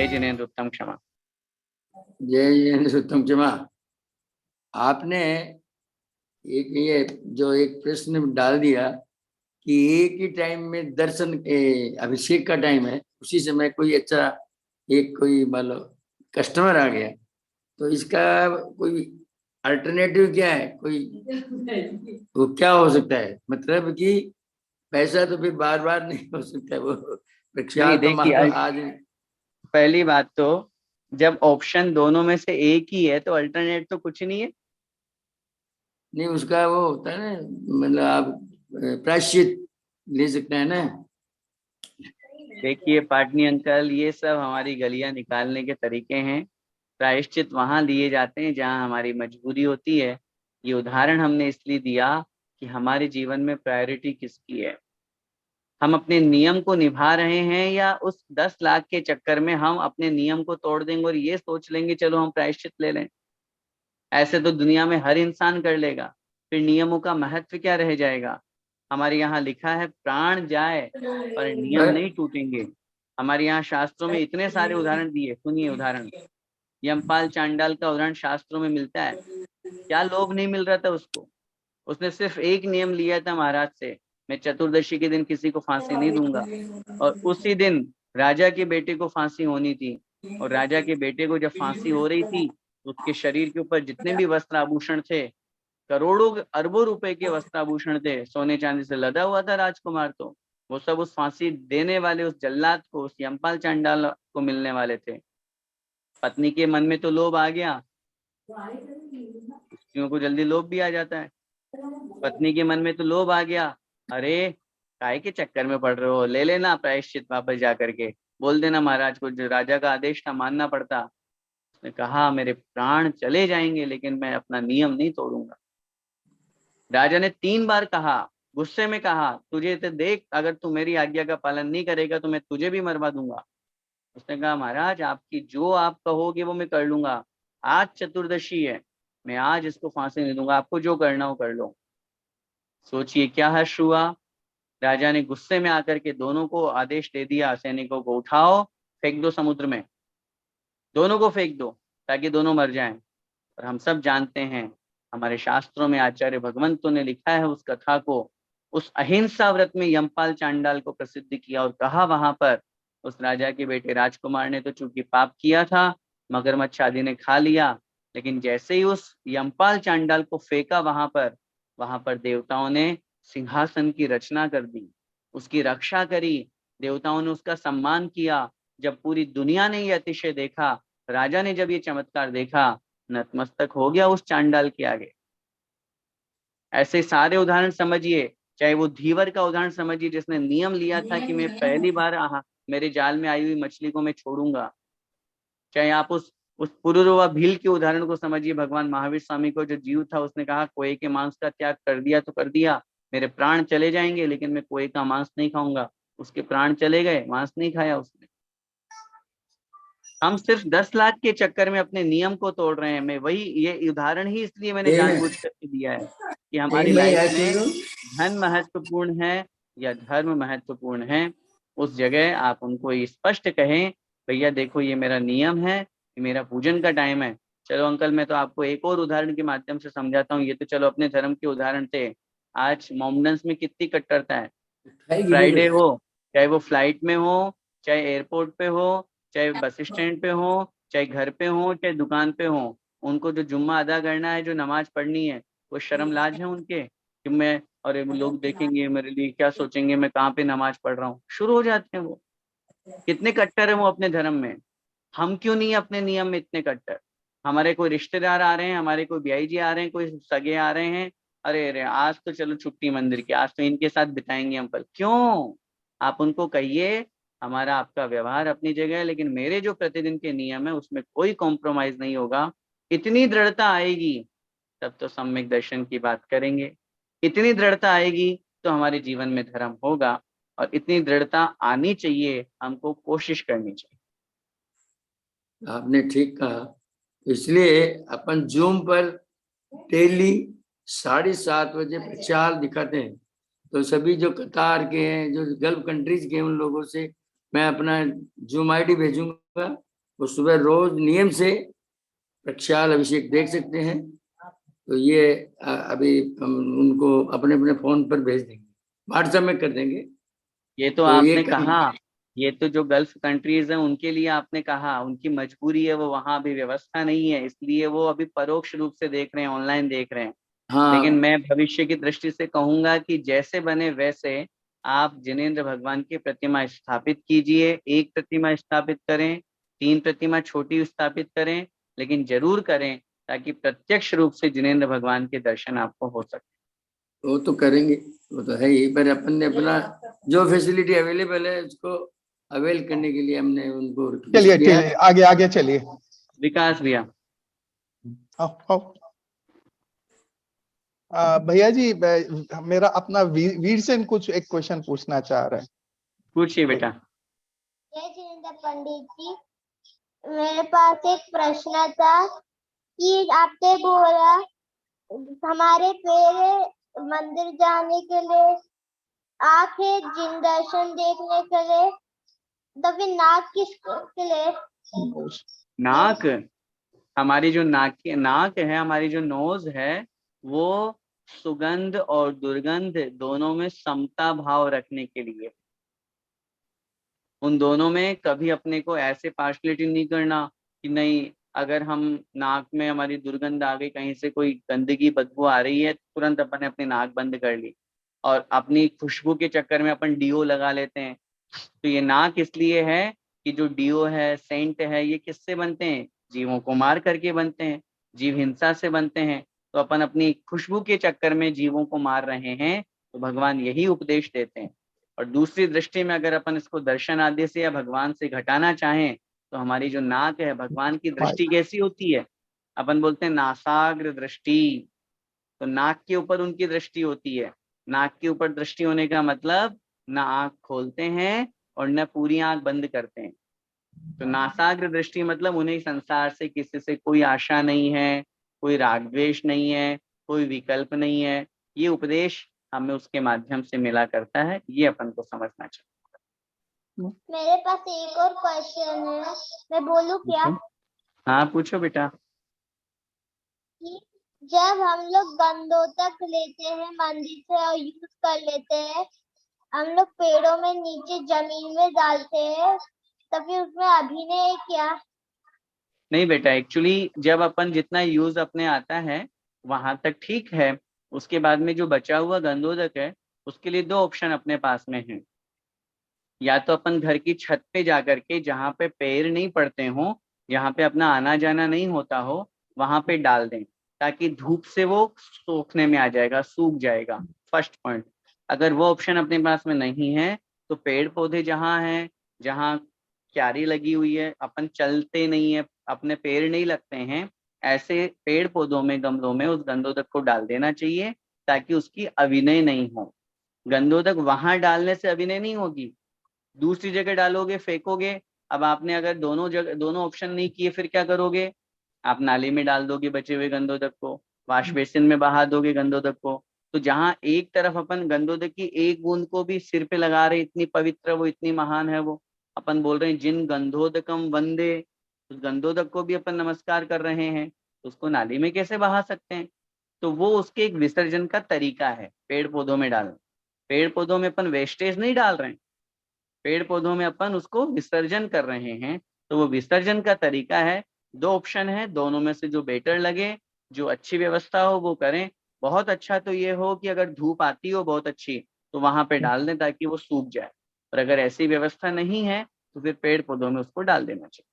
जय जिनेन्द्र उत्तम क्षमा। जय जिनेन्द्र उत्तम क्षमा। आपने ये जो एक प्रश्न डाल दिया कि एक ही टाइम में दर्शन अभिषेक का टाइम है, उसी समय कोई अच्छा एक कोई मान लो कस्टमर आ गया, तो इसका कोई अल्टरनेटिव क्या है? कोई वो क्या हो सकता है? मतलब कि पैसा तो फिर बार बार नहीं हो सकता है वो नहीं, प्रख्यात तो मान लो देखिए, आज। पहली बात तो जब ऑप्शन दोनों में से एक ही है तो अल्टरनेट तो कुछ नहीं है। नहीं, उसका वो होता है ना, मतलब आप प्रायश्चित ले सकते हैं ना। देखिए पाटनी अंकल, ये सब हमारी गलियां निकालने के तरीके हैं। प्रायश्चित वहां दिए जाते हैं जहां हमारी मजबूरी होती है। ये उदाहरण हमने इसलिए दिया कि हमारे जीवन में प्रायोरिटी किसकी है। हम अपने नियम को निभा रहे हैं या उस 10 लाख के चक्कर में हम अपने नियम को तोड़ देंगे और ये सोच लेंगे चलो हम प्रायश्चित ले लें। ऐसे तो दुनिया में हर इंसान कर लेगा, फिर नियमों का महत्व क्या रह जाएगा। हमारे यहाँ लिखा है प्राण जाए पर नियम पर नहीं टूटेंगे। हमारे यहाँ शास्त्रों में इतने सारे उदाहरण दिए, सुनिए उदाहरण। यमपाल चांडाल का उदाहरण शास्त्रों में मिलता है। क्या लोभ नहीं मिल रहा था उसको? उसने सिर्फ एक नियम लिया था महाराज से, मैं चतुर्दशी के दिन किसी को फांसी नहीं दूंगा। और उसी दिन राजा के बेटे को फांसी होनी थी। और राजा के बेटे को जब फांसी हो रही थी तो उसके शरीर के ऊपर जितने भी वस्त्र आभूषण थे, करोड़ों अरबों रुपए के वस्त्र आभूषण थे, सोने चांदी से लदा हुआ था राजकुमार, तो वो सब उस फांसी देने वाले उस जल्लाद को, उस यमपाल चांडाल को मिलने वाले थे। पत्नी के मन में तो लोभ आ गया, स्त्रियों को जल्दी लोभ भी आ जाता है। पत्नी के मन में तो लोभ आ गया, अरे काय के चक्कर में पड़ रहे हो, ले लेना प्रायश्चित वापस जा करके, बोल देना महाराज को, जो राजा का आदेश था मानना पड़ता। उसने कहा मेरे प्राण चले जाएंगे लेकिन मैं अपना नियम नहीं तोड़ूंगा। राजा ने 3 बार कहा, गुस्से में कहा, तुझे तो देख, अगर तू मेरी आज्ञा का पालन नहीं करेगा तो मैं तुझे भी मरवा दूंगा। उसने कहा महाराज, आपकी जो आप कहोगे वो मैं कर लूंगा। आज चतुर्दशी है, मैं आज इसको फांसी नहीं दूंगा, आपको जो करना हो कर लो। सोचिए क्या हर्ष हुआ। राजा ने गुस्से में आकर के दोनों को आदेश दे दिया, सैनिकों को उठाओ, फेंक दो समुद्र में, दोनों को फेंक दो ताकि दोनों मर जाएं। और हम सब जानते हैं, हमारे शास्त्रों में आचार्य भगवंतों ने लिखा है उस कथा को, उस अहिंसा व्रत में यमपाल चांडाल को प्रसिद्ध किया और कहा वहां पर उस राजा के बेटे राजकुमार ने तो चूंकि पाप किया था, मगरमच्छ आदि ने खा लिया, लेकिन जैसे ही उस यमपाल चांडाल को फेंका वहां पर देवताओं ने सिंहासन की रचना कर दी, उसकी रक्षा करी, देवताओं ने उसका सम्मान किया। जब पूरी दुनिया ने ये अतिशय देखा, राजा ने जब ये चमत्कार देखा, नतमस्तक हो गया उस चांडाल के आगे। ऐसे सारे उदाहरण समझिए, चाहे वो धीवर का उदाहरण समझिए जिसने नियम लिया था कि मैं पहली बार मेरे जाल में आई हुई मछली को मैं छोड़ूंगा। चाहे आप उस पुरुरवा भील के उदाहरण को समझिए, भगवान महावीर स्वामी को जो जीव था उसने कहा कोए के मांस का त्याग कर दिया तो कर दिया, मेरे प्राण चले जाएंगे लेकिन मैं कोए का मांस नहीं खाऊंगा। उसके प्राण चले गए, मांस नहीं खाया उसने। हम सिर्फ 10 लाख के चक्कर में अपने नियम को तोड़ रहे हैं। मैं वही ये उदाहरण ही इसलिए मैंने जानबूझ करके दिया है कि हमारी मैं लाइफ ऐसे में हूँ। धन महत्वपूर्ण है या धर्म महत्वपूर्ण है। उस जगह आप उनको स्पष्ट कहें, भैया देखो ये मेरा नियम है, ये मेरा पूजन का टाइम है। चलो अंकल, मैं तो आपको एक और उदाहरण के माध्यम से समझाता हूँ। ये तो चलो अपने धर्म के उदाहरण थे। आज मोमडन्स में कितनी कट्टरता है। फ्राइडे हो, चाहे वो फ्लाइट में हो, चाहे एयरपोर्ट पे हो, चाहे बस स्टैंड पे हो, चाहे घर पे हो, चाहे दुकान पे हो, उनको जो जुम्मा अदा करना है, जो नमाज पढ़नी है, वो शर्म लाज है उनके कि मैं, और लोग देखेंगे मेरे लिए क्या सोचेंगे, मैं कहाँ पे नमाज पढ़ रहा हूँ, शुरू हो जाते हैं वो। कितने कट्टर है वो अपने धर्म में। हम क्यों नहीं अपने नियम में इतने कट्टर। हमारे कोई रिश्तेदार आ रहे हैं, हमारे कोई ब्याई जी आ रहे हैं, कोई सगे आ रहे हैं, अरे अरे आज तो चलो छुट्टी मंदिर की, आज तो इनके साथ बिताएंगे हम पल। क्यों? आप उनको कहिए हमारा आपका व्यवहार अपनी जगह है, लेकिन मेरे जो प्रतिदिन के नियम है उसमें कोई कॉम्प्रोमाइज नहीं होगा। इतनी दृढ़ता आएगी तब तो सम्यक दर्शन की बात करेंगे। इतनी दृढ़ता आएगी तो हमारे जीवन में धर्म होगा। और इतनी दृढ़ता आनी चाहिए, हमको कोशिश करनी चाहिए। आपने ठीक कहा। इसलिए अपन जूम पर डेली 7:30 बजे प्रचार दिखाते हैं। तो सभी जो कतार के हैं, जो गल्फ कंट्रीज के हैं, उन लोगों से मैं अपना जूम आईडी भेजूंगा। वो सुबह रोज नियम से प्रक्षाल अभिषेक देख सकते हैं। तो ये अभी हम उनको अपने अपने फोन पर भेज देंगे, व्हाट्सएप में कर देंगे। ये तो आपने कहा, ये तो जो गल्फ कंट्रीज हैं उनके लिए आपने कहा, उनकी मजबूरी है, वो वहां अभी व्यवस्था नहीं है, इसलिए वो अभी परोक्ष रूप से देख रहे हैं, ऑनलाइन देख रहे हैं। हाँ, लेकिन मैं भविष्य की दृष्टि से कहूंगा कि जैसे बने वैसे आप जिनेंद्र भगवान की प्रतिमा स्थापित कीजिए, एक प्रतिमा स्थापित करें, 3 प्रतिमा छोटी स्थापित करें, लेकिन जरूर करें ताकि प्रत्यक्ष रूप से जिनेंद्र भगवान के दर्शन आपको हो सके। वो तो करेंगे, वो तो है ही, पर अपन ने अपना जो फैसिलिटी अवेलेबल है उसको अवेल करने के लिए हमने उनको रिक्वेस्ट चलिए किया। चलिए, आगे आगे चलिए। विकास भैया। आओ, आओ। भैया जी, मेरा अपना वीर से कुछ एक क्वेश्चन पूछना चाह रहे हैं। पूछिए बेटा। जय जिनेंद्र पंडित जी, मेरे पास एक प्रश्न था कि आपने बोला हमारे पैर मंदिर जाने के लिए, आंखें जिन दर्शन देखने के लिए, तो फिर नाक किसके लिए? नाक, हमारी जो नाक है, हमारी जो नोज है, वो सुगंध और दुर्गंध दोनों में समता भाव रखने के लिए। उन दोनों में कभी अपने को ऐसे पार्शलिटी नहीं करना कि नहीं, अगर हम नाक में हमारी दुर्गंध आ गई, कहीं से कोई गंदगी बदबू आ रही है, तुरंत अपन ने अपनी नाक बंद कर ली और अपनी खुशबू के चक्कर में अपन डीओ लगा लेते हैं। तो ये नाक इसलिए है कि जो डीओ है, सेंट है, ये किससे बनते हैं? जीवों को मार करके बनते हैं, जीव हिंसा से बनते हैं। तो अपन अपनी खुशबू के चक्कर में जीवों को मार रहे हैं, तो भगवान यही उपदेश देते हैं। और दूसरी दृष्टि में अगर अपन इसको दर्शन आदि से या भगवान से घटाना चाहें, तो हमारी जो नाक है, भगवान की दृष्टि कैसी होती है? अपन बोलते हैं नासाग्र दृष्टि, तो नाक के ऊपर उनकी दृष्टि होती है। नाक के ऊपर दृष्टि होने का मतलब न आंख खोलते हैं और न पूरी आंख बंद करते हैं। तो नासाग्र दृष्टि मतलब उन्हें संसार से किसी से कोई आशा नहीं है, कोई राग द्वेष नहीं है, कोई विकल्प नहीं है। ये उपदेश हमें उसके माध्यम से मिला करता है, ये अपन को समझना चाहिए। मेरे पास एक और क्वेश्चन है, मैं बोलूं क्या? हाँ पूछो बेटा। जब हम लोग गंधोदक लेते हैं मंदिर से और यूज कर लेते हैं, हम लोग पेड़ों में नीचे जमीन में डालते हैं, तो फिर उसमें अभिनय है क्या? नहीं बेटा, एक्चुअली जब अपन जितना यूज अपने आता है वहां तक ठीक है। उसके बाद में जो बचा हुआ गंधोदक है, उसके लिए 2 ऑप्शन अपने पास में है। या तो अपन घर की छत पे जाकर के, जहाँ पे पैर नहीं पड़ते हो, जहाँ पे अपना आना जाना नहीं होता हो, वहां पे डाल दें, ताकि धूप से वो सूखने में आ जाएगा, सूख जाएगा। First point. अगर वो ऑप्शन अपने पास में नहीं है, तो पेड़ पौधे जहाँ हैं, जहाँ क्यारी लगी हुई है, अपन चलते नहीं है, अपने पैर नहीं लगते हैं, ऐसे पेड़ पौधों में, गमलों में उस गंधोदक को डाल देना चाहिए, ताकि उसकी अभिनय नहीं हो। गंधोदक वहां डालने से अभिनय नहीं होगी, दूसरी जगह डालोगे, फेंकोगे। अब आपने अगर दोनों जगह, दोनों ऑप्शन नहीं किए, फिर क्या करोगे? आप नाली में डाल दोगे बचे हुए गंधोदक को, वाश बेसिन में बहा दोगे गंधोदक को। तो जहां एक तरफ अपन गंधोदक की एक बूंद को भी सिर पे लगा रहे, इतनी पवित्र वो, इतनी महान है वो, अपन बोल रहे हैं जिन गंधोदकम वंदे, उस गंधोदक को भी अपन नमस्कार कर रहे हैं, तो उसको नाली में कैसे बहा सकते हैं? तो वो उसके एक विसर्जन का तरीका है, पेड़ पौधों में डालना। पेड़ पौधों में अपन वेस्टेज नहीं डाल रहे हैं, पेड़ पौधों में अपन उसको विसर्जन कर रहे हैं। तो वो विसर्जन का तरीका है। 2 ऑप्शन है, दोनों में से जो बेटर लगे, जो अच्छी व्यवस्था हो, वो करें। बहुत अच्छा तो ये हो कि अगर धूप आती हो बहुत अच्छी, तो वहां पे डाल दें ताकि वो सूख जाए। और अगर ऐसी व्यवस्था नहीं है, तो फिर पेड़ पौधों में उसको डाल देना चाहिए।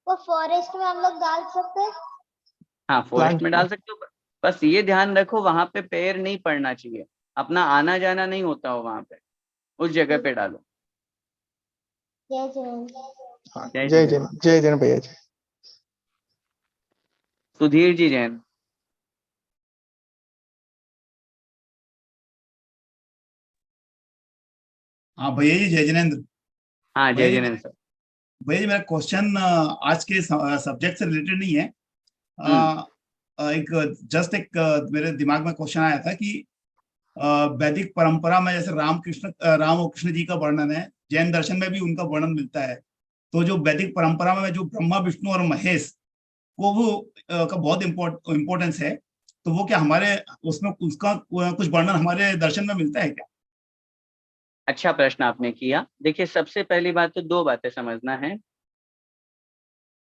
वो फॉरेस्ट में हम लोग डाल सकते हैं? हाँ, फॉरेस्ट में डाल सकते हो, बस ये ध्यान रखो वहां पे पैर नहीं पड़ना चाहिए, अपना आना जाना नहीं होता हो वहां पे, उस जगह पे डालो। जय जिनेंद्र। जय जैन, जय जैन भैया जी। सुधीर जी जैन। हाँ भैया जी, जय जिनेंद्र। हाँ जय जिनेंद्र सर। भैया जी, मेरा क्वेश्चन आज के सब्जेक्ट से रिलेटेड नहीं है। एक मेरे दिमाग में क्वेश्चन आया था कि वैदिक परंपरा में जैसे राम और कृष्ण जी का वर्णन है, जैन दर्शन में भी उनका वर्णन मिलता है। तो जो वैदिक परंपरा में जो ब्रह्मा विष्णु और महेश को वो का बहुत इम्पोर्टेंस है, तो वो क्या हमारे उसमें उसका कुछ वर्णन हमारे दर्शन में मिलता है क्या? अच्छा प्रश्न आपने किया। देखिए, सबसे पहली बात तो दो बातें समझना है।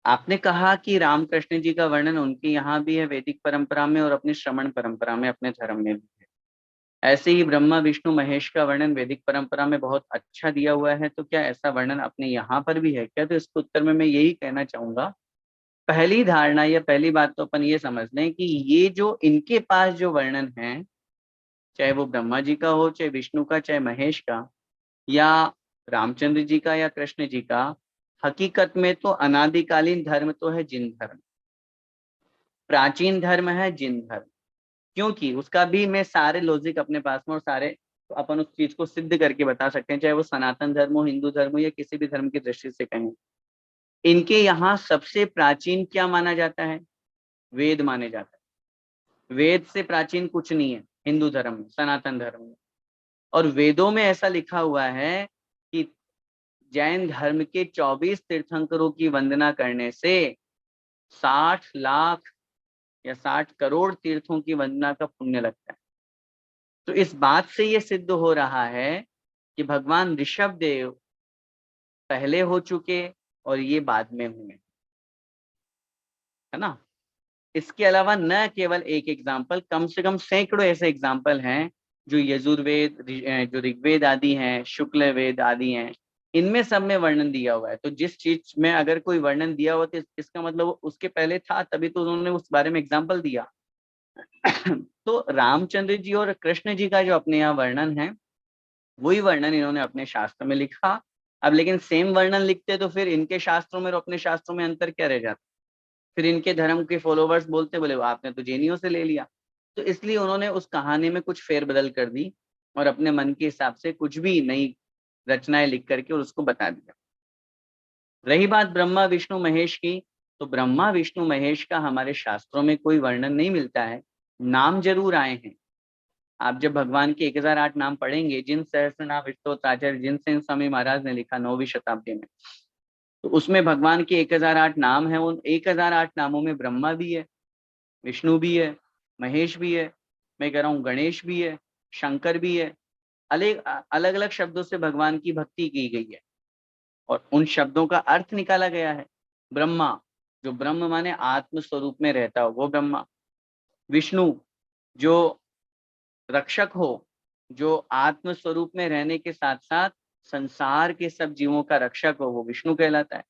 आपने कहा कि रामकृष्ण जी का वर्णन उनके यहाँ भी है वैदिक परंपरा में और अपनी श्रमण परंपरा में, अपने धर्म में भी है। ऐसे ही ब्रह्मा विष्णु महेश का वर्णन वैदिक परंपरा में बहुत अच्छा दिया हुआ है, तो क्या ऐसा वर्णन अपने यहाँ पर भी है क्या? तो इसके उत्तर में मैं यही कहना चाहूंगा, पहली धारणा या पहली बात तो अपन ये समझ लें कि ये जो इनके पास जो वर्णन है, चाहे वो ब्रह्मा जी का हो, चाहे विष्णु का, चाहे महेश का, या रामचंद्र जी का या कृष्ण जी का, हकीकत में तो अनादिकालीन धर्म तो है जिन धर्म, प्राचीन धर्म है जिन धर्म। क्योंकि उसका भी मैं सारे लॉजिक अपने पास में और सारे तो अपन उस चीज को सिद्ध करके बता सकते हैं, चाहे वो सनातन धर्म हो, हिंदू धर्म हो, या किसी भी धर्म की दृष्टि से कहें। इनके यहाँ सबसे प्राचीन क्या माना जाता है? वेद माने जाता है। वेद से प्राचीन कुछ नहीं है हिंदू धर्म में, सनातन धर्म में। और वेदों में ऐसा लिखा हुआ है कि जैन धर्म के 24 तीर्थंकरों की वंदना करने से 60 लाख या 60 करोड़ तीर्थों की वंदना का पुण्य लगता है। तो इस बात से ये सिद्ध हो रहा है कि भगवान ऋषभ देव पहले हो चुके और ये बाद में हुए, है ना। इसके अलावा न केवल एक एग्जाम्पल, कम से कम सैकड़ों ऐसे एग्जाम्पल हैं जो यजुर्वेद, जो ऋग्वेद आदि हैं, शुक्ल वेद आदि हैं, इनमें सब में वर्णन दिया हुआ है। तो जिस चीज में अगर कोई वर्णन दिया हुआ तो इसका मतलब उसके पहले था, तभी तो उन्होंने उस बारे में एग्जाम्पल दिया। तो रामचंद्र जी और कृष्ण जी का जो अपने यहाँ वर्णन है, वही वर्णन इन्होंने अपने शास्त्र में लिखा। अब लेकिन सेम वर्णन लिखते तो फिर इनके शास्त्रों में और अपने शास्त्रों में अंतर क्या रह जाता? फिर इनके धर्म के फॉलोवर्स बोलते, बोले आपने तो जैनियों से ले लिया। तो इसलिए उन्होंने उस कहानी में कुछ फेरबदल कर दी और अपने मन के हिसाब से कुछ भी नई रचनाएं लिख करके और उसको बता दिया। रही बात ब्रह्मा विष्णु महेश की, तो ब्रह्मा विष्णु महेश का हमारे शास्त्रों में कोई वर्णन नहीं मिलता है। नाम जरूर आए हैं। आप जब भगवान के 1008 नाम पढ़ेंगे, जिन सहस्त्र नाम स्तोत्राचार्य जिनसेन स्वामी महाराज ने लिखा 9वीं शताब्दी में, तो उसमें भगवान के 1008 नाम है। उन 1008 नामों में ब्रह्मा भी है, विष्णु भी है, महेश भी है, मैं कह रहा हूँ गणेश भी है, शंकर भी है। अलग अलग शब्दों से भगवान की भक्ति की गई है और उन शब्दों का अर्थ निकाला गया है। ब्रह्मा, जो ब्रह्म माने आत्म स्वरूप में रहता हो वो ब्रह्मा। विष्णु, जो रक्षक हो, जो आत्म स्वरूप में रहने के साथ साथ संसार के सब जीवों का रक्षक हो, वो विष्णु कहलाता है।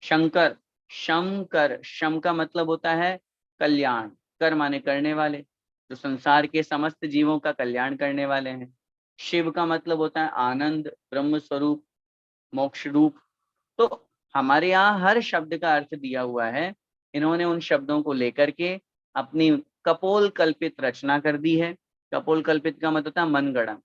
शंकर, शंकर, शम का मतलब होता है कल्याण, कर माने करने वाले, जो संसार के समस्त जीवों का कल्याण करने वाले हैं। शिव का मतलब होता है आनंद, ब्रह्म स्वरूप, मोक्ष रूप। तो हमारे यहाँ हर शब्द का अर्थ दिया हुआ है। इन्होंने उन शब्दों को लेकर के अपनी कपोल कल्पित रचना कर दी है। कपोल कल्पित का मतलब होता है मनगढ़ंत।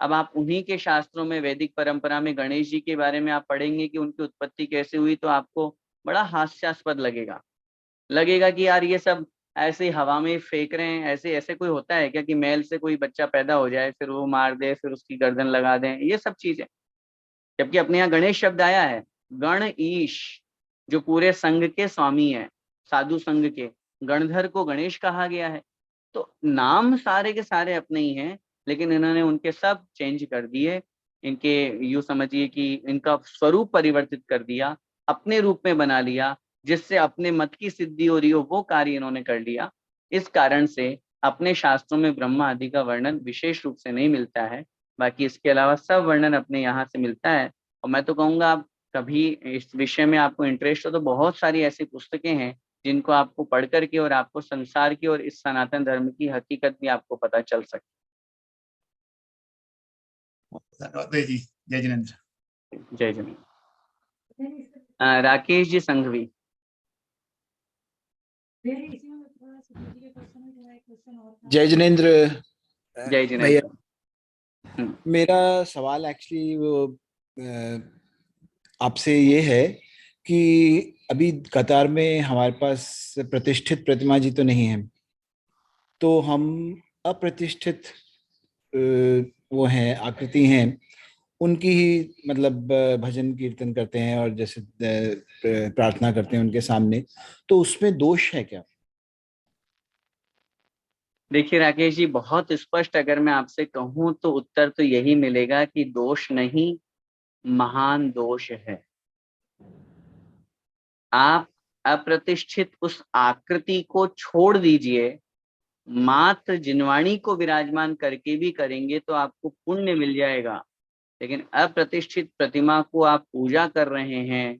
अब आप उन्हीं के शास्त्रों में, वैदिक परंपरा में गणेश जी के बारे में आप पढ़ेंगे कि उनकी उत्पत्ति कैसे हुई, तो आपको बड़ा हास्यास्पद लगेगा कि यार ये सब ऐसे हवा में फेंक रहे हैं। ऐसे ऐसे कोई होता है क्या कि मैल से कोई बच्चा पैदा हो जाए, फिर वो मार दे, फिर उसकी गर्दन लगा दें, ये सब चीजें। जबकि अपने यहाँ गणेश शब्द आया है, गण ईश, जो पूरे संघ के स्वामी है, साधु संघ के, गणधर को गणेश कहा गया है। तो नाम सारे के सारे अपने ही हैं, लेकिन इन्होंने उनके सब चेंज कर दिए। इनके यूं समझिए कि इनका स्वरूप परिवर्तित कर दिया, अपने रूप में बना लिया, जिससे अपने मत की सिद्धि हो रही हो वो कार्य इन्होंने कर लिया। इस कारण से अपने शास्त्रों में ब्रह्मा आदि का वर्णन विशेष रूप से नहीं मिलता है। बाकी इसके अलावा सब वर्णन अपने यहाँ से मिलता है। और मैं तो कहूँगा, आप कभी इस विषय में आपको इंटरेस्ट हो तो बहुत सारी ऐसी पुस्तकें हैं जिनको आपको पढ़ करके और आपको संसार की और इस सनातन धर्म की हकीकत भी आपको पता चल सकती। धन्यवाद जी। जय जिनेंद्र। जय जिनेंद्र। राकेश जी संघवी। जय जिनेंद्र। जय जिनेंद्र। मेरा सवाल एक्चुअली वो आपसे ये है कि अभी कतार में हमारे पास प्रतिष्ठित प्रतिमा जी तो नहीं है, तो हम अप्रतिष्ठित वो हैं, आकृति हैं, उनकी ही मतलब भजन कीर्तन करते हैं और जैसे प्रार्थना करते हैं उनके सामने, तो उसमें दोष है क्या? देखिए राकेश जी, बहुत स्पष्ट अगर मैं आपसे कहूं तो उत्तर तो यही मिलेगा कि दोष नहीं, महान दोष है। आप अप्रतिष्ठित उस आकृति को छोड़ दीजिए, मात्र जिनवाणी को विराजमान करके भी करेंगे तो आपको पुण्य मिल जाएगा। लेकिन अप्रतिष्ठित प्रतिमा को आप पूजा कर रहे हैं,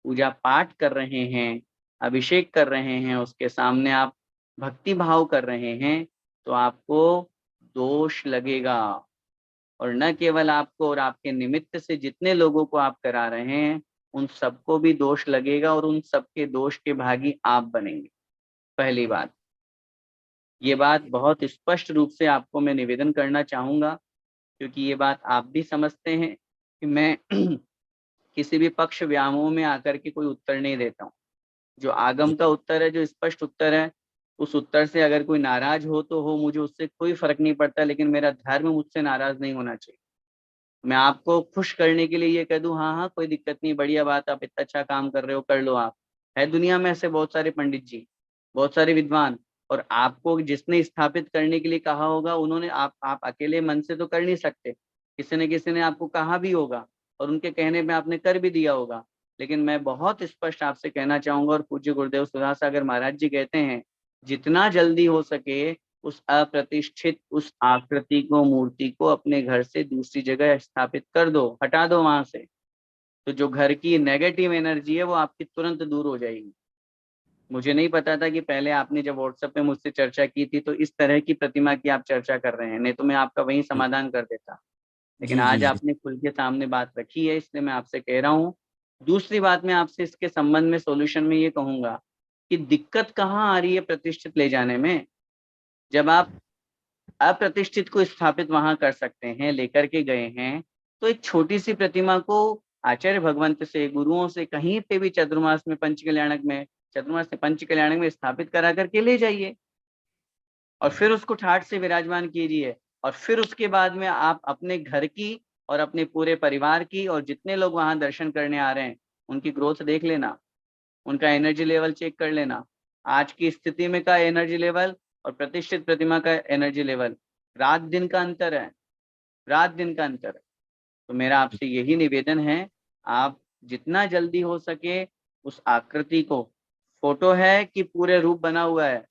पूजा पाठ कर रहे हैं, अभिषेक कर रहे हैं, उसके सामने आप भक्ति भाव कर रहे हैं, तो आपको दोष लगेगा। और न केवल आपको और आपके निमित्त से जितने लोगों को आप करा रहे हैं उन सबको भी दोष लगेगा और उन सबके दोष के भागी आप बनेंगे। पहली बात, ये बात बहुत स्पष्ट रूप से आपको मैं निवेदन करना चाहूंगा, क्योंकि ये बात आप भी समझते हैं कि मैं किसी भी पक्ष व्यामोह में आकर के कोई उत्तर नहीं देता हूँ। जो आगम का उत्तर है, जो स्पष्ट उत्तर है, उस उत्तर से अगर कोई नाराज हो तो हो, मुझे उससे कोई फर्क नहीं पड़ता, लेकिन मेरा धर्म मुझसे नाराज नहीं होना चाहिए। मैं आपको खुश करने के लिए ये कह दूं, हाँ हाँ कोई दिक्कत नहीं, बढ़िया बात, आप इतना अच्छा काम कर रहे हो, कर लो। आप है दुनिया में ऐसे बहुत सारे पंडित जी, बहुत सारे विद्वान, और आपको जिसने स्थापित करने के लिए कहा होगा उन्होंने, आप अकेले मन से तो कर नहीं सकते, किसी न किसी ने आपको कहा भी होगा और उनके कहने पे आपने कर भी दिया होगा। लेकिन मैं बहुत स्पष्ट आपसे कहना चाहूंगा, और पूज्य गुरुदेव सुधा सागर महाराज जी कहते हैं, जितना जल्दी हो सके उस अप्रतिष्ठित उस आकृति को, मूर्ति को अपने घर से दूसरी जगह स्थापित कर दो, हटा दो वहां से। तो जो घर की नेगेटिव एनर्जी है वो आपकी तुरंत दूर हो जाएगी। मुझे नहीं पता था कि पहले आपने जब व्हाट्सएप पे मुझसे चर्चा की थी तो इस तरह की प्रतिमा की आप चर्चा कर रहे हैं, नहीं तो मैं आपका वही समाधान कर देता। लेकिन जी जी आज जी। आपने खुल के सामने बात रखी है, इसलिए मैं आपसे कह रहा हूँ। दूसरी बात मैं आपसे इसके संबंध में सॉल्यूशन में ये कहूंगा कि दिक्कत कहाँ आ रही है प्रतिष्ठित ले जाने में। जब आप अप्रतिष्ठित को स्थापित वहां कर सकते हैं, लेकर के गए हैं, तो एक छोटी सी प्रतिमा को आचार्य भगवंत से, गुरुओं से, कहीं पे भी चतुर्मास में, पंच कल्याणक में, चतुर्मास से पंच कल्याणक में स्थापित करा करके ले जाइए और फिर उसको ठाठ से विराजमान कीजिए। और फिर उसके बाद में आप अपने घर की और अपने पूरे परिवार की और जितने लोग वहां दर्शन करने आ रहे हैं उनकी ग्रोथ देख लेना, उनका एनर्जी लेवल चेक कर लेना। आज की स्थिति में का एनर्जी लेवल और प्रतिष्ठित प्रतिमा का एनर्जी लेवल, रात दिन का अंतर है, रात दिन का अंतर है। तो मेरा आपसे यही निवेदन है, आप जितना जल्दी हो सके उस आकृति को, फोटो है कि पूरे रूप बना हुआ है,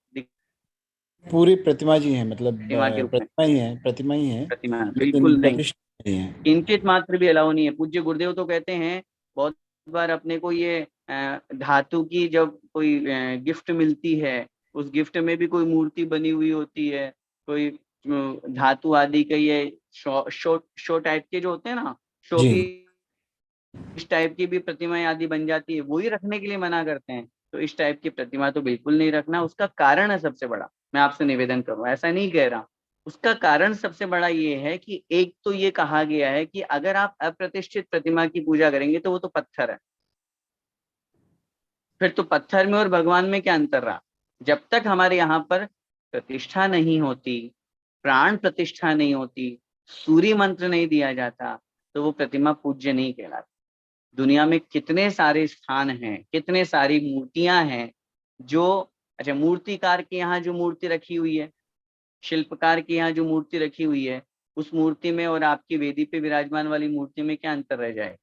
पूरी प्रतिमा जी है, मतलब प्रतिमा के रूप में, प्रतिमा ही है, प्रतिमा ही है, प्रतिमा लेकिन बिल्कुल नहीं, प्रतिष्ठित नहीं है। किंचित मात्र भी अलाउ नहीं है। पूज्य गुरुदेव तो कहते हैं, बहुत बार अपने को ये धातु की जब कोई गिफ्ट मिलती है, उस गिफ्ट में भी कोई मूर्ति बनी हुई होती है, कोई धातु आदि के ये शो टाइप के जो होते हैं ना, शो जी की इस टाइप की भी प्रतिमाएं आदि बन जाती है, वही रखने के लिए मना करते हैं। तो इस टाइप की प्रतिमा तो बिल्कुल नहीं रखना। उसका कारण है सबसे बड़ा, मैं आपसे निवेदन करूं, ऐसा नहीं कह रहा, उसका कारण सबसे बड़ा ये है कि एक तो ये कहा गया है कि अगर आप अप्रतिष्ठित प्रतिमा की पूजा करेंगे तो वो तो पत्थर है, फिर तो पत्थर में और भगवान में क्या अंतर रहा। जब तक हमारे यहाँ पर प्रतिष्ठा नहीं होती, प्राण प्रतिष्ठा नहीं होती, सूर्य मंत्र नहीं दिया जाता, तो वो प्रतिमा पूज्य नहीं कहलाती। दुनिया में कितने सारे स्थान हैं, कितने सारी मूर्तियां हैं जो, अच्छा मूर्तिकार के यहाँ जो मूर्ति रखी हुई है, शिल्पकार के यहाँ जो मूर्ति रखी हुई है, उस मूर्ति में और आपकी वेदी पे विराजमान वाली मूर्ति में क्या अंतर रह जाए?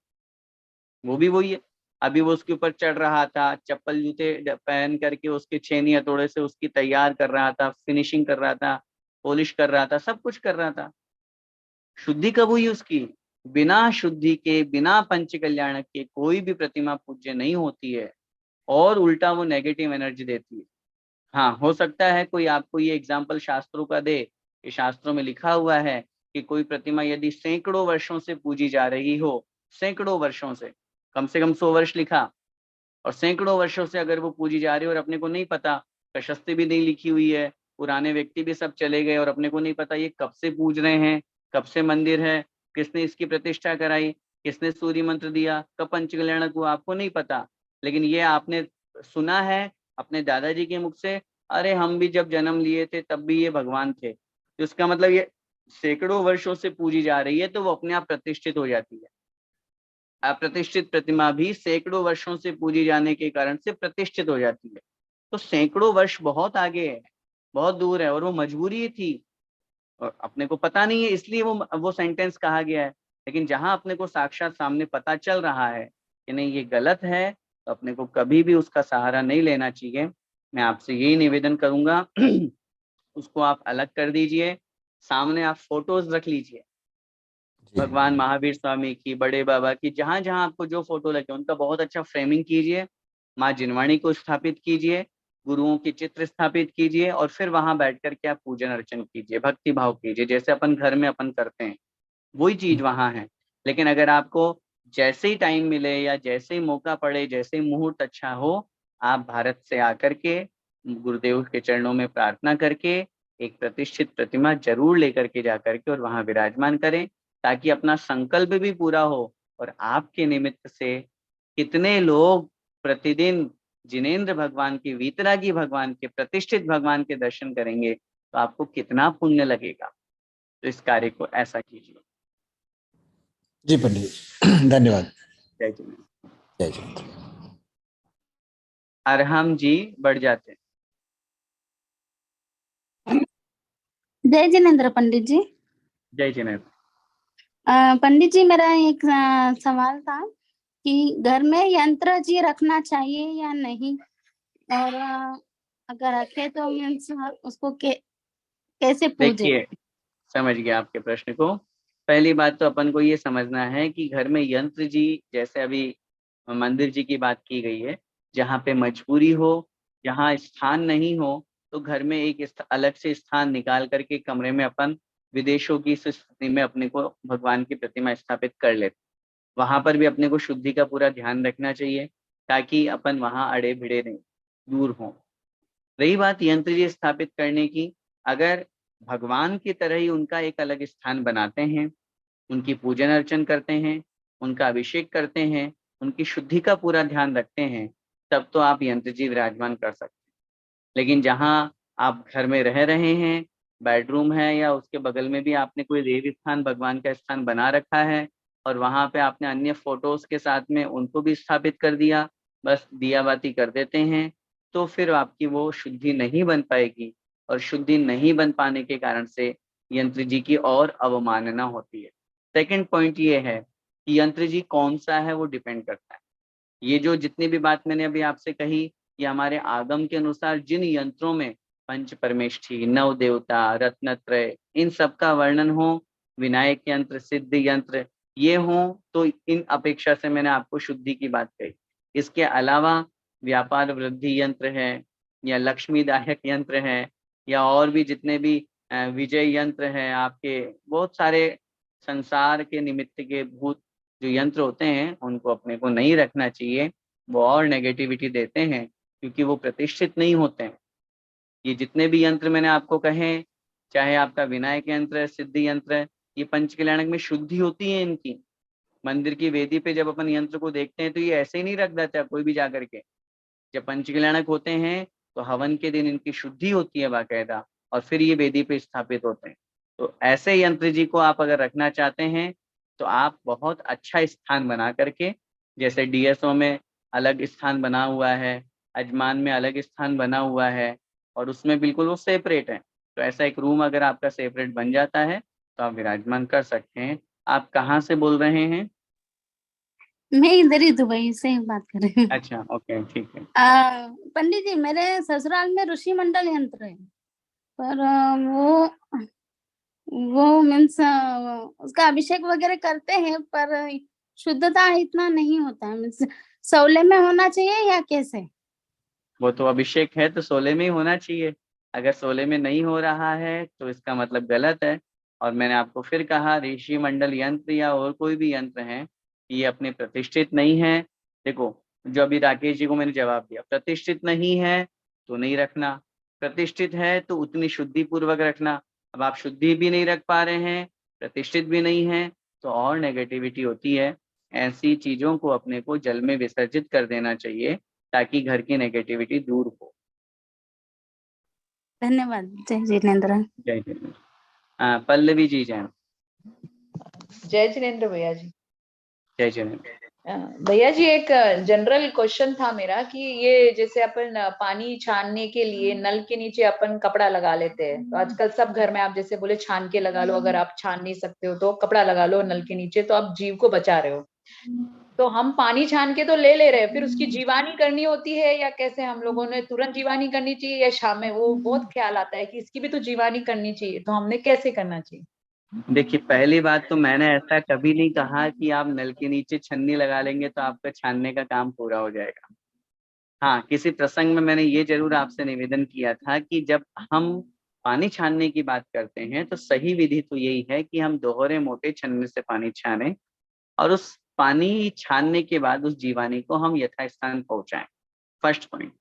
वो भी वही है। अभी वो उसके ऊपर चढ़ रहा था, चप्पल जूते पहन करके उसके छेनी हथौड़े से उसकी तैयार कर रहा था, फिनिशिंग कर रहा था, पॉलिश कर रहा था, सब कुछ कर रहा था। शुद्धि कब हुई उसकी? बिना शुद्धि के, बिना पंच कल्याणक के कोई भी प्रतिमा पूज्य नहीं होती है, और उल्टा वो नेगेटिव एनर्जी देती है। हाँ, हो सकता है कोई आपको ये एग्जाम्पल शास्त्रों का दे कि शास्त्रों में लिखा हुआ है कि कोई प्रतिमा यदि सैकड़ों वर्षों से पूजी जा रही हो, सैकड़ों वर्षों से कम 100 वर्ष लिखा, और सैकड़ों वर्षों से अगर वो पूजी जा रही है और अपने को नहीं पता, प्रशस्ति भी नहीं लिखी हुई है, पुराने व्यक्ति भी सब चले गए और अपने को नहीं पता ये कब से पूज रहे हैं, कब से मंदिर है, किसने इसकी प्रतिष्ठा कराई, किसने सूर्य मंत्र दिया, कब पंच कल्याणक हुआ, आपको नहीं पता। लेकिन ये आपने सुना है अपने दादाजी के मुख से, अरे हम भी जब जन्म लिए थे तब भी ये भगवान थे। तो इसका मतलब ये सैकड़ों वर्षों से पूजी जा रही है तो वो अपने आप प्रतिष्ठित हो जाती है। अप्रतिष्ठित प्रतिमा भी सैकड़ों वर्षों से पूजी जाने के कारण से प्रतिष्ठित हो जाती है। तो सैकड़ों वर्ष बहुत आगे है, बहुत दूर है, और वो मजबूरी थी और अपने को पता नहीं है, इसलिए वो सेंटेंस कहा गया है। लेकिन जहां अपने को साक्षात सामने पता चल रहा है कि नहीं ये गलत है, तो अपने को कभी भी उसका सहारा नहीं लेना चाहिए। मैं आपसे यही निवेदन करूंगा उसको आप अलग कर दीजिए, सामने आप फोटोज रख लीजिए, जी। भगवान महावीर स्वामी की, बड़े बाबा की, जहां जहां आपको जो फोटो लगे उनका बहुत अच्छा फ्रेमिंग कीजिए, माँ जिनवाणी को स्थापित कीजिए, गुरुओं की चित्र स्थापित कीजिए, और फिर वहां बैठ करके आप पूजन अर्चन कीजिए, भक्ति भाव कीजिए, जैसे अपन घर में अपन करते हैं वही चीज वहां है। लेकिन अगर आपको जैसे ही टाइम मिले या जैसे ही मौका पड़े, जैसे ही मुहूर्त अच्छा हो, आप भारत से आकर के गुरुदेव के चरणों में प्रार्थना करके एक प्रतिष्ठित प्रतिमा जरूर लेकर के जाकर के और वहां विराजमान करें, ताकि अपना संकल्प भी पूरा हो और आपके निमित्त से कितने लोग प्रतिदिन जिनेंद्र भगवान के, वीतरागी भगवान के, प्रतिष्ठित भगवान के दर्शन करेंगे, तो आपको कितना पुण्य लगेगा। तो इस कार्य को ऐसा कीजिए। जी पंडित जी, धन्यवाद। जय जिनेंद्र। जय जिनेंद्र। अरहम जी बढ़ जाते हैं। जय जिनेंद्र पंडित जी। जय जिनेंद्र। पंडित जी, मेरा एक सवाल था कि घर में यंत्र जी रखना चाहिए या नहीं, और अगर रखे तो मीन्स उसको कैसे पूजे? देखिए, समझ गया आपके प्रश्न को। पहली बात तो अपन को ये समझना है कि घर में यंत्र जी, जैसे अभी मंदिर जी की बात की गई है, जहाँ पे मजबूरी हो, जहाँ स्थान नहीं हो, तो घर में एक अलग से स्थान निकाल करके कमरे में अपन विदेशों की स्थिति में अपने को भगवान की प्रतिमा स्थापित कर लेते। वहां पर भी अपने को शुद्धि का पूरा ध्यान रखना चाहिए, ताकि अपन वहां अड़े भिड़े नहीं, दूर हों। रही बात यंत्र जी स्थापित करने की, अगर भगवान की तरह ही उनका एक अलग स्थान बनाते हैं, उनकी पूजन अर्चन करते हैं, उनका अभिषेक करते हैं, उनकी शुद्धि का पूरा ध्यान रखते हैं, तब तो आप यंत्र जी विराजमान कर सकते हैं। लेकिन जहाँ आप घर में रह रहे हैं, बेडरूम है या उसके बगल में भी आपने कोई देव स्थान, भगवान का स्थान बना रखा है, और वहां पे आपने अन्य फोटोज के साथ में उनको भी स्थापित कर दिया, बस दिया बाती कर देते हैं, तो फिर आपकी वो शुद्धि नहीं बन पाएगी, और शुद्धि नहीं बन पाने के कारण से यंत्र जी की और अवमानना होती है। सेकंड पॉइंट ये है कि यंत्र जी कौन सा है वो डिपेंड करता है। ये जो जितनी भी बात मैंने अभी आपसे कही, ये हमारे आगम के अनुसार जिन यंत्रों में पंच परमेष्ठी, नव देवता, रत्नत्रय, इन सब का वर्णन हो, विनायक यंत्र, सिद्ध यंत्र ये हो, तो इन अपेक्षा से मैंने आपको शुद्धि की बात कही। इसके अलावा व्यापार वृद्धि यंत्र है, या लक्ष्मीदायक यंत्र है, या और भी जितने भी विजय यंत्र हैं, आपके बहुत सारे संसार के निमित्त के भूत जो यंत्र होते हैं, उनको अपने को नहीं रखना चाहिए। वो और नेगेटिविटी देते हैं, क्योंकि वो प्रतिष्ठित नहीं होते हैं। ये जितने भी यंत्र मैंने आपको कहे, चाहे आपका विनायक यंत्र, सिद्धि यंत्र, ये पंचकल्याणक में शुद्धि होती है इनकी। मंदिर की वेदी पे जब अपन यंत्र को देखते हैं तो ये ऐसे ही नहीं रख देता कोई भी जाकर के। जब पंचकल्याणक होते हैं तो हवन के दिन इनकी शुद्धि होती है बाकायदा, और फिर ये वेदी पे स्थापित होते हैं। तो ऐसे यंत्र जी को आप अगर रखना चाहते हैं, तो आप बहुत अच्छा स्थान बना करके, जैसे डीएसओ में अलग स्थान बना हुआ है, अजमान में अलग स्थान बना हुआ है, और उसमें बिल्कुल वो सेपरेट है, तो ऐसा एक रूम अगर आपका सेपरेट बन जाता है तो आप विराजमान कर सकते हैं। आप कहाँ से बोल रहे हैं? मैं इधर ही दुबई से बात कर रही हूँ। अच्छा, ओके, ठीक है। पंडित जी, मेरे ससुराल में ऋषि मंडल यंत्र है, पर वो मीन्स उसका अभिषेक वगैरह करते हैं, पर शुद्धता इतना नहीं होता है। मीन्स सौले में होना चाहिए या कैसे? वो तो अभिषेक है तो सोले में ही होना चाहिए। अगर सोले में नहीं हो रहा है तो इसका मतलब गलत है। और मैंने आपको फिर कहा, ऋषि मंडल यंत्र या और कोई भी यंत्र है, ये अपने प्रतिष्ठित नहीं है। देखो, जो अभी राकेश जी को मैंने जवाब दिया, प्रतिष्ठित नहीं है तो नहीं रखना, प्रतिष्ठित है तो उतनी शुद्धि पूर्वक रखना। अब आप शुद्धि भी नहीं रख पा रहे हैं, प्रतिष्ठित भी नहीं है, तो और नेगेटिविटी होती है। ऐसी चीजों को अपने को जल में विसर्जित कर देना चाहिए, ताकि घर की नेगेटिविटी दूर हो। धन्यवाद। जय जिनेंद्र। जय हिंद। पल्लवी जी जैन। जय जिनेन्द्र भैया जी। जय जिनेन्द्र। भैया जी एक जनरल क्वेश्चन था मेरा कि ये जैसे अपन पानी छानने के लिए नल के नीचे अपन कपड़ा लगा लेते हैं, तो आजकल सब घर में आप जैसे बोले छान के लगा लो, अगर आप छान नहीं सकते हो तो कपड़ा लगा लो नल के नीचे, तो आप जीव को बचा रहे हो। तो हम पानी छान के तो ले रहे हैं, फिर उसकी जीवानी करनी होती है या कैसे? हम लोगों ने तुरंत जीवानी करनी चाहिए या शाम में? वो बहुत ख्याल आता है कि इसकी भी तो जीवानी करनी चाहिए, तो हमने कैसे करना चाहिए? देखिए, पहली बात तो मैंने ऐसा कभी नहीं कहा कि आप नल के नीचे छन्नी लगा लेंगे तो आपका छानने का काम पूरा हो जाएगा। हाँ, किसी प्रसंग में मैंने ये जरूर आपसे निवेदन किया था कि जब हम पानी छानने की बात करते हैं तो सही विधि तो यही है कि हम दोहरे मोटे छन्ने से पानी छानें और उस पानी छानने के बाद उस जीवानी को हम यथास्थान पहुंचाएं। First point.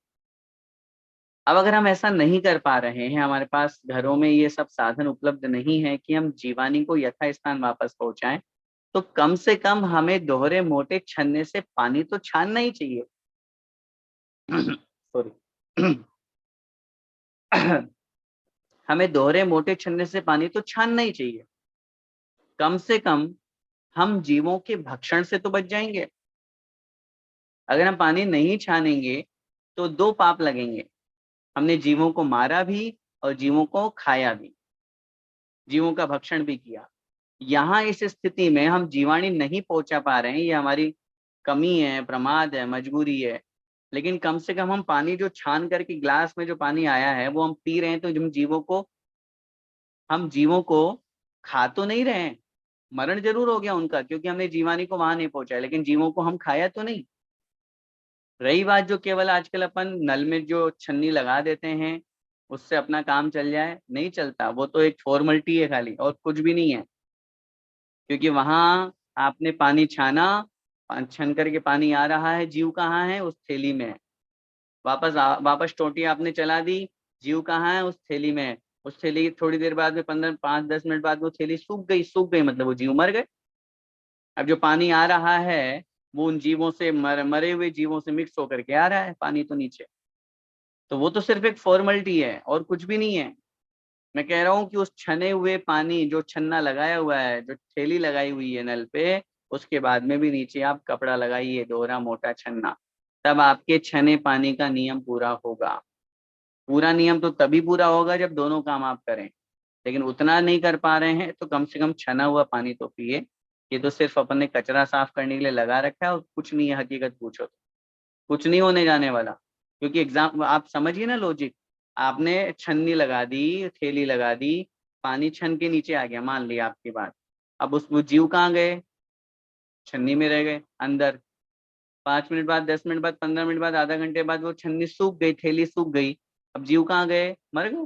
अब अगर हम ऐसा नहीं कर पा रहे हैं, हमारे पास घरों में ये सब साधन उपलब्ध नहीं है कि हम जीवानी को यथास्थान वापस पहुंचाएं, तो कम से कम हमें दोहरे मोटे छन्ने से पानी तो छानना ही चाहिए। सॉरी। हमें दोहरे मोटे छन्ने से पानी तो छानना ही चाहिए। कम से कम हम जीवों के भक्षण से तो बच जाएंगे। अगर हम पानी नहीं छानेंगे तो दो पाप लगेंगे, हमने जीवों को मारा भी और जीवों को खाया भी, जीवों का भक्षण भी किया। यहाँ इस स्थिति में हम जीवाणी नहीं पहुंचा पा रहे हैं, ये हमारी कमी है, प्रमाद है, मजबूरी है। लेकिन कम से कम हम पानी जो छान करके ग्लास में जो पानी आया है वो हम पी रहे हैं, तो हम जीवों को खा तो नहीं रहे हैं। मरण जरूर हो गया उनका, क्योंकि हमने जीवानी को वहां नहीं पहुंचाया, लेकिन जीवों को हम खाया तो नहीं। रही बात जो केवल आजकल अपन नल में जो छन्नी लगा देते हैं उससे अपना काम चल जाए, नहीं चलता। वो तो एक फॉर्मेलिटी है खाली, और कुछ भी नहीं है। क्योंकि वहां आपने पानी छाना, छन करके पानी आ रहा है, जीव कहाँ है? उस थैली में है। वापस टोटी आपने चला दी, जीव कहाँ है? उस थैली में है। उस थैली थोड़ी देर बाद में 5-10 मिनट बाद वो थैली सूख गई, मतलब वो जीव मर गए। अब जो पानी आ रहा है वो उन जीवों से मरे हुए जीवों से मिक्स होकर के आ रहा है पानी तो नीचे। तो वो तो सिर्फ एक फॉर्मेलिटी है और कुछ भी नहीं है। मैं कह रहा हूँ कि उस छने हुए पानी, जो छन्ना लगाया हुआ है, जो थैली लगाई हुई है नल पे, उसके बाद में भी नीचे आप कपड़ा लगाइए, दोहरा मोटा छन्ना, तब आपके छने पानी का नियम पूरा होगा। पूरा नियम तो तभी पूरा होगा जब दोनों काम आप करें। लेकिन उतना नहीं कर पा रहे हैं तो कम से कम छना हुआ पानी तो पिए। ये तो सिर्फ अपन ने कचरा साफ करने के लिए लगा रखा है और कुछ नहीं है। हकीकत पूछो तो कुछ नहीं होने जाने वाला। क्योंकि एग्जाम आप समझिए ना लॉजिक, आपने छन्नी लगा दी, थैली लगा दी, पानी छन के नीचे आ गया, मान लिया आपकी बात। अब वो जीव कहाँ गए? छन्नी में रह गए अंदर। 5 मिनट बाद, 10 मिनट बाद, 15 मिनट बाद, आधा घंटे बाद वो छन्नी सूख गई, थैली सूख गई। अब जीव कहाँ गए? मर गए,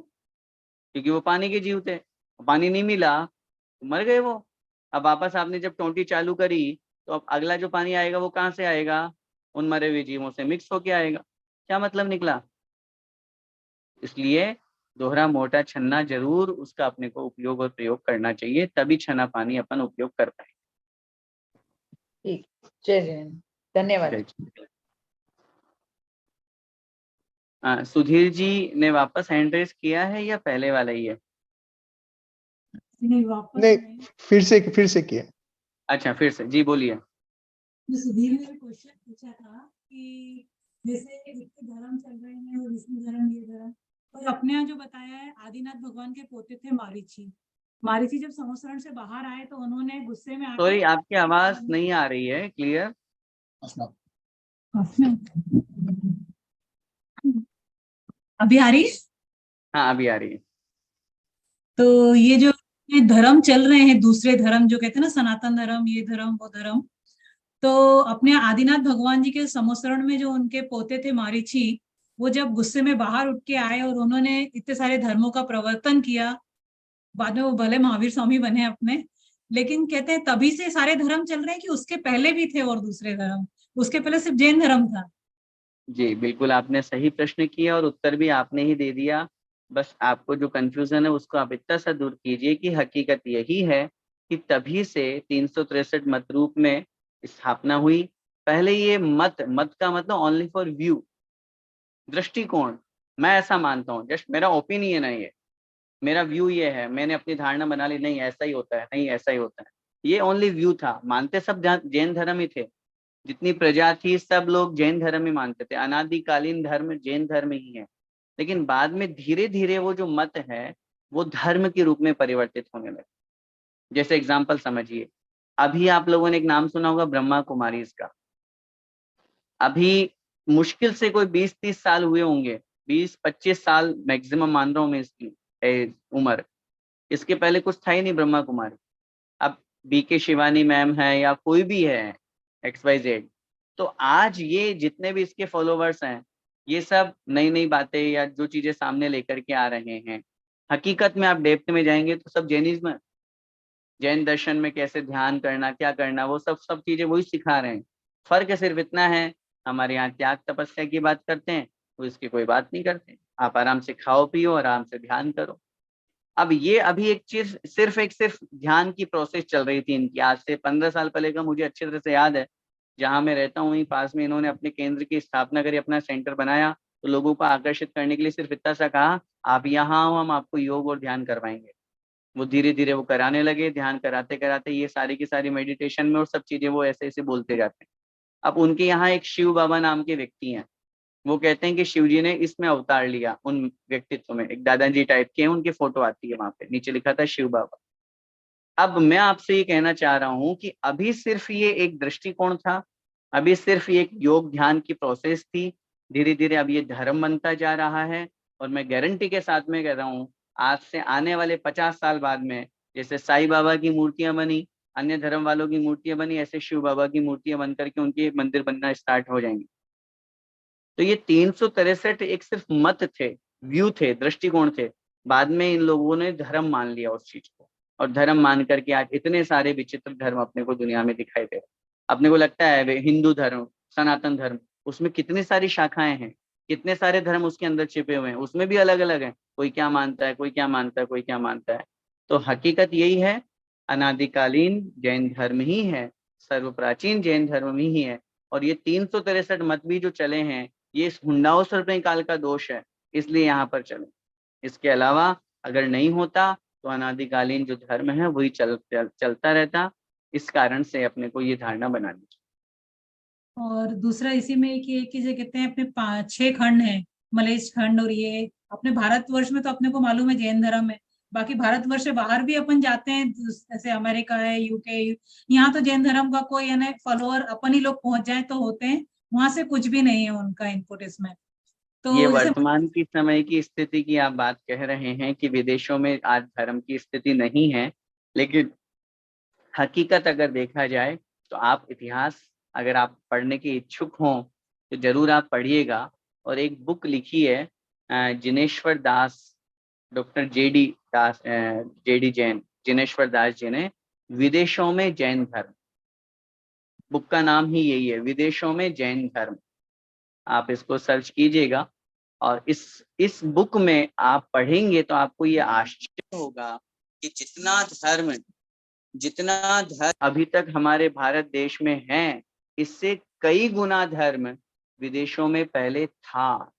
क्योंकि वो पानी के जीव थे। पानी नहीं मिला तो मर गए वो। अब वापस आपने जब टोंटी चालू करी तो अब अगला जो पानी आएगा वो कहाँ से आएगा? उन मरे हुए जीवों से मिक्स होके आएगा। क्या मतलब निकला? इसलिए दोहरा मोटा छन्ना जरूर उसका अपने को उपयोग और प्रयोग करना चाहिए, तभी छना पानी अपन उपयोग कर पाए। ठीक, जय जैन, धन्यवाद। सुधीर जी ने वापस हैंड रेस किया है या पहले वाला ही है? नहीं, फिर से किया। अच्छा, फिर से जी बोलिए। सुधीर ने क्वेश्चन पूछा था कि जैसे इतने धर्म चल रहे हैं और विष्णु धर्म, ये धर्म, और अपने यहाँ जो बताया है आदिनाथ भगवान के पोते थे मारीची जब संवत्सरण से बाहर आए तो उन्होंने गुस्से में सॉरी, आपकी आवाज नहीं आ रही है क्लियर। अभी आ रही है? हाँ, अभी आ रही है। तो ये जो धर्म चल रहे हैं, दूसरे धर्म जो कहते हैं ना, सनातन धर्म, ये धर्म वो धर्म, तो अपने आदिनाथ भगवान जी के संवत्सरण में जो उनके पोते थे मारीची, वो जब गुस्से में बाहर उठ के आए और उन्होंने इतने सारे धर्मों का प्रवर्तन किया, बाद में वो भले महावीर स्वामी बने अपने, लेकिन कहते हैं तभी से सारे धर्म चल रहे हैं कि उसके पहले भी थे और दूसरे धर्म? उसके पहले सिर्फ जैन धर्म था। जी बिल्कुल, आपने सही प्रश्न किया और उत्तर भी आपने ही दे दिया। बस आपको जो कंफ्यूजन है उसको आप इतना सा दूर कीजिए कि हकीकत यही है कि तभी से 363 मत रूप में स्थापना हुई। पहले ये मत का मतलब ओनली फॉर व्यू, दृष्टिकोण। मैं ऐसा मानता हूँ, जस्ट मेरा ओपिनियन है ये। मेरा व्यू ये है, मैंने अपनी धारणा बना ली, नहीं ऐसा ही होता है, नहीं ऐसा ही होता है। ये ओनली व्यू था, मानते सब जैन धर्म ही थे। जितनी प्रजा थी सब लोग जैन धर्म ही मानते थे, अनादिकालीन धर्म जैन धर्म ही है। लेकिन बाद में धीरे धीरे वो जो मत है वो धर्म के रूप में परिवर्तित होने लगे। जैसे एग्जाम्पल समझिए, अभी आप लोगों ने एक नाम सुना होगा ब्रह्मा कुमारीज का। अभी मुश्किल से कोई 20-30 साल हुए होंगे, 20-25 साल मैक्सिमम मान रहा हूँ मैं इसकी उम्र। इसके पहले कुछ था ही नहीं ब्रह्मा कुमारी। अब बीके शिवानी मैम है या कोई भी है XYZ, तो आज ये जितने भी इसके फॉलोवर्स हैं ये सब नई नई बातें या जो चीजें सामने लेकर के आ रहे हैं। हकीकत में आप डेप्थ में जाएंगे तो सब जैनिज्म है। जैन दर्शन में कैसे ध्यान करना, क्या करना, वो सब चीजें वही सिखा रहे हैं। फर्क सिर्फ इतना है, हमारे यहाँ त्याग तपस्या की बात करते हैं, वो इसकी कोई बात नहीं करते। आप आराम से खाओ पियो, आराम से ध्यान करो। अब ये अभी एक चीज सिर्फ ध्यान की प्रोसेस चल रही थी इनकी। आज से 15 साल पहले का मुझे अच्छी तरह से याद है, जहां मैं रहता हूँ वहीं पास में इन्होंने अपने केंद्र की स्थापना करी, अपना सेंटर बनाया। तो लोगों को आकर्षित करने के लिए सिर्फ इतना सा कहा, आप यहाँ आओ, हम आपको योग और ध्यान करवाएंगे। वो धीरे धीरे वो कराने लगे, ध्यान कराते कराते ये सारी की सारी मेडिटेशन में और सब चीजें वो ऐसे ऐसे बोलते जाते हैं। अब उनके यहाँ एक शिव बाबा नाम के व्यक्ति हैं, वो कहते हैं कि शिव जी ने इसमें अवतार लिया। उन व्यक्तित्व में एक दादाजी टाइप के हैं, उनकी फोटो आती है वहां पे, नीचे लिखा था शिव बाबा। अब मैं आपसे ये कहना चाह रहा हूँ कि अभी सिर्फ ये एक दृष्टिकोण था, अभी सिर्फ ये एक योग ध्यान की प्रोसेस थी। धीरे धीरे अब ये धर्म बनता जा रहा है। और मैं गारंटी के साथ में कह रहा हूँ, आज से आने वाले 50 साल बाद में जैसे साईं बाबा की मूर्तियां बनी, अन्य धर्म वालों की मूर्तियां बनी, ऐसे शिव बाबा की मूर्तियां बन करके उनके मंदिर बनना स्टार्ट हो जाएंगे। तो ये 363 एक सिर्फ मत थे, व्यू थे, दृष्टिकोण थे। बाद में इन लोगों ने धर्म मान लिया उस चीज को, और धर्म मान करके आज इतने सारे विचित्र धर्म अपने को दुनिया में दिखाई दे रहे। अपने को लगता है वे हिंदू धर्म, सनातन धर्म, उसमें कितनी सारी शाखाएं हैं, कितने सारे धर्म उसके अंदर छिपे हुए हैं, उसमें भी अलग अलग है। कोई क्या मानता है, कोई क्या मानता है, कोई क्या मानता है। तो हकीकत यही है, अनादिकालीन जैन धर्म ही है, सर्व प्राचीन जैन धर्म ही है। और ये 363 मत भी जो चले हैं, ये इस हुंडाओ काल का दोष है, इसलिए यहाँ पर चले। इसके अलावा अगर नहीं होता तो अनादिकालीन जो धर्म है वही चलता रहता। इस कारण से अपने को ये धारणा बनानी चाहिए। और दूसरा इसी में कि जो कहते हैं अपने 6 खंड हैं, मलेश खंड, और ये अपने भारतवर्ष में तो अपने को मालूम है जैन धर्म है। बाकी भारतवर्ष से बाहर भी अपन जाते हैं, जैसे अमेरिका है, यूके, यहाँ तो जैन धर्म का कोई यानी फॉलोअर अपन ही लोग पहुंच जाए तो होते हैं, वहां से कुछ भी नहीं है उनका इनपुट इसमें। तो ये जैसे वर्तमान की समय की स्थिति की आप बात कह रहे हैं कि विदेशों में आज धर्म की स्थिति नहीं है, लेकिन हकीकत अगर देखा जाए तो आप इतिहास अगर आप पढ़ने के इच्छुक हों तो जरूर आप पढ़िएगा। और एक बुक लिखी है जिनेश्वर दास, डॉक्टर जेडी जैन, जिनेश्वर दास जी ने, विदेशों में जैन धर्म। बुक का नाम ही यही है, विदेशों में जैन धर्म। आप इसको सर्च कीजिएगा और इस बुक में आप पढ़ेंगे तो आपको ये आश्चर्य होगा कि जितना धर्म अभी तक हमारे भारत देश में है, इससे कई गुना धर्म विदेशों में पहले था।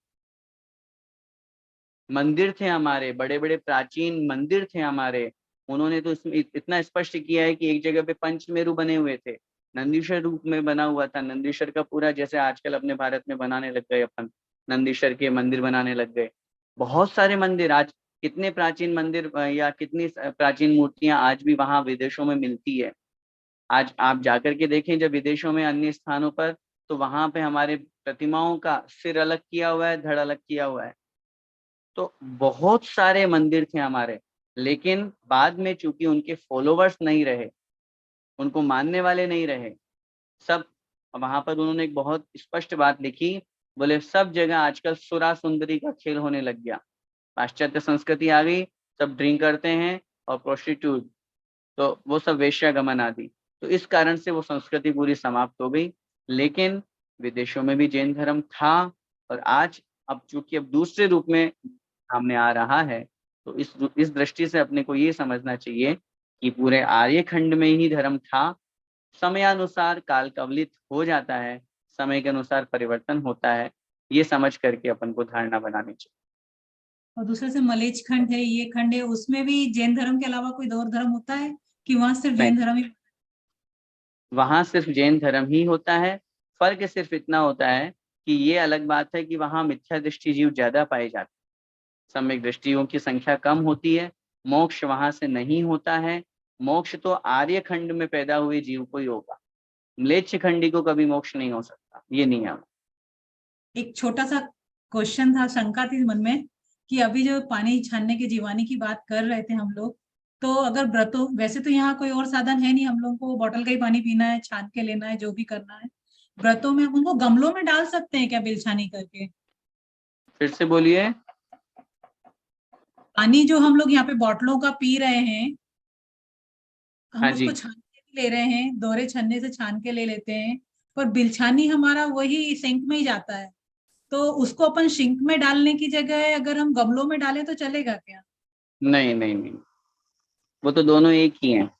मंदिर थे हमारे, बड़े बड़े प्राचीन मंदिर थे हमारे। उन्होंने तो इसमें इतना स्पष्ट किया है कि एक जगह पे पंचमेरु बने हुए थे, नंदीश्वर रूप में बना हुआ था। नंदीश्वर का पूरा, जैसे आजकल अपने भारत में बनाने लग गए अपन, नंदीश्वर के मंदिर बनाने लग गए। बहुत सारे मंदिर आज, कितने प्राचीन मंदिर या कितनी प्राचीन मूर्तियां आज भी वहां विदेशों में मिलती है। आज आप जाकर के देखें जब विदेशों में अन्य स्थानों पर, तो वहां पे हमारे प्रतिमाओं का सिर अलग किया हुआ है, धड़ अलग किया हुआ है। तो बहुत सारे मंदिर थे हमारे, लेकिन बाद में चूंकि उनके फॉलोवर्स नहीं रहे, उनको मानने वाले नहीं रहे, सब वहां पर उन्होंने एक बहुत स्पष्ट बात लिखी, बोले सब जगह आजकल सुरा सुंदरी का खेल होने लग गया। पाश्चात्य संस्कृति आ गई, सब ड्रिंक करते हैं और प्रोस्टिट्यूट, तो वो सब वेश्यागमन आदि। तो इस कारण से वो संस्कृति पूरी समाप्त हो गई। लेकिन विदेशों में भी जैन धर्म था, और आज अब चूंकि अब दूसरे रूप में सामने आ रहा है, तो इस दृष्टि से अपने को ये समझना चाहिए कि पूरे आर्य खंड में ही धर्म था। समयानुसार काल कवलित हो जाता है, समय के अनुसार परिवर्तन होता है, ये समझ करके अपन को धारणा बनानी चाहिए। और दूसरे से मलेच खंड है, ये खंड है, उसमें भी जैन धर्म के अलावा कोई और धर्म होता है कि वहां सिर्फ जैन धर्म ही? वहां सिर्फ जैन धर्म ही होता है। फर्क सिर्फ इतना होता है कि ये अलग बात है कि वहां मिथ्या दृष्टि जीव ज्यादा पाए जाते हैं, सम्यक दृष्टियों की संख्या कम होती है। मोक्ष वहां से नहीं होता है। मोक्ष तो आर्य खंड में पैदा हुए जीव को ही होगा, म्लेच्छ खंडी को कभी मोक्ष नहीं हो सकता, ये नियम। एक छोटा सा क्वेश्चन था, शंका थी मन में कि अभी जो पानी छानने की जीवानी की बात कर रहे थे हम लोग, तो अगर व्रतों, वैसे तो यहाँ कोई और साधन है नहीं, हम लोग को बॉटल का ही पानी पीना है, छान के लेना है, जो भी करना है, व्रतों में हम उनको गमलों में डाल सकते हैं क्या बिलछानी करके? फिर से बोलिए। पानी जो हम लोग यहाँ पे बॉटलों का पी रहे हैं, हम हाँ जी। उसको छान के भी ले रहे हैं, दोहरे छन्ने से छान के ले लेते हैं, पर बिलछानी हमारा वही सिंक में ही जाता है, तो उसको अपन सिंक में डालने की जगह अगर हम गमलों में डालें तो चलेगा क्या? नहीं नहीं नहीं, वो तो दोनों एक ही हैं।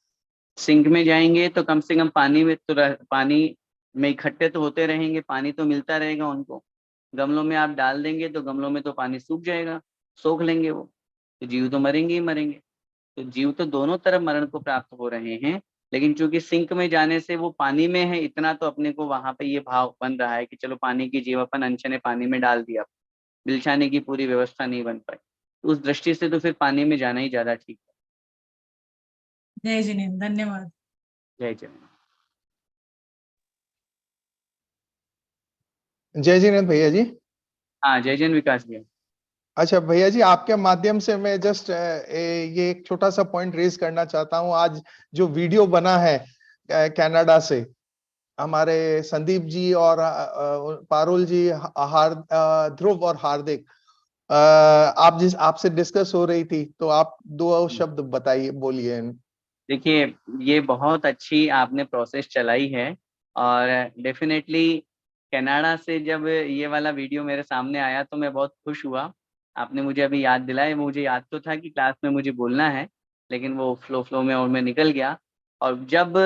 सिंक में जाएंगे तो कम से कम पानी में तो पानी में इकट्ठे तो होते रहेंगे, पानी तो मिलता रहेगा उनको। गमलों में आप डाल देंगे तो गमलों में तो पानी सूख जाएगा, सोख लेंगे वो, तो जीव तो मरेंगे ही मरेंगे। तो जीव तो दोनों तरफ मरण को प्राप्त हो रहे हैं, लेकिन चूंकि सिंक में जाने से वो पानी में है, इतना तो अपने को वहां पे ये भाव बन रहा है कि चलो पानी की जीव अपन अनछने पानी में डाल दिया, बिलछाने की पूरी व्यवस्था नहीं बन पाई। तो उस दृष्टि से तो फिर पानी में जाना ही ज्यादा ठीक है। जय जिनेन्द्र, धन्यवाद। जय जय। जय जिनेन्द्र भैया जी। हाँ जय जैन विकास भैया। अच्छा भैया जी, आपके माध्यम से मैं जस्ट ये एक छोटा सा पॉइंट रेज करना चाहता हूँ। आज जो वीडियो बना है कनाडा से, हमारे संदीप जी और पारुल जी, ध्रुव और हार्दिक, आपसे डिस्कस हो रही थी, तो आप दो शब्द बताइए, बोलिए। देखिए, ये बहुत अच्छी आपने प्रोसेस चलाई है, और डेफिनेटली कनाडा से जब ये वाला वीडियो मेरे सामने आया तो मैं बहुत खुश हुआ। आपने मुझे अभी याद दिलाया, मुझे याद तो था कि क्लास में मुझे बोलना है, लेकिन वो फ्लो में और मैं निकल गया। और जब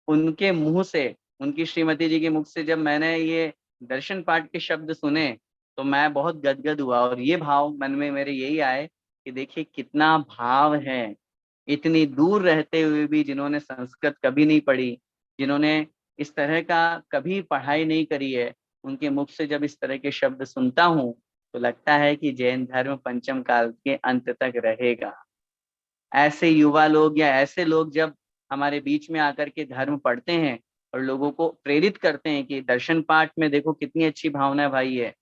उनके मुंह से, उनकी श्रीमती जी के मुख से जब मैंने ये दर्शन पाठ के शब्द सुने, तो मैं बहुत गदगद हुआ, और ये भाव मन में मेरे यही आए कि देखिए कितना भाव है। इतनी दूर रहते हुए भी जिन्होंने संस्कृत कभी नहीं पढ़ी, जिन्होंने इस तरह का कभी पढ़ाई नहीं करी है, उनके मुख से जब इस तरह के शब्द सुनता हूँ तो लगता है कि जैन धर्म पंचम काल के अंत तक रहेगा। ऐसे युवा लोग या ऐसे लोग जब हमारे बीच में आकर के धर्म पढ़ते हैं और लोगों को प्रेरित करते हैं कि दर्शन पाठ में देखो कितनी अच्छी भावना भाई है,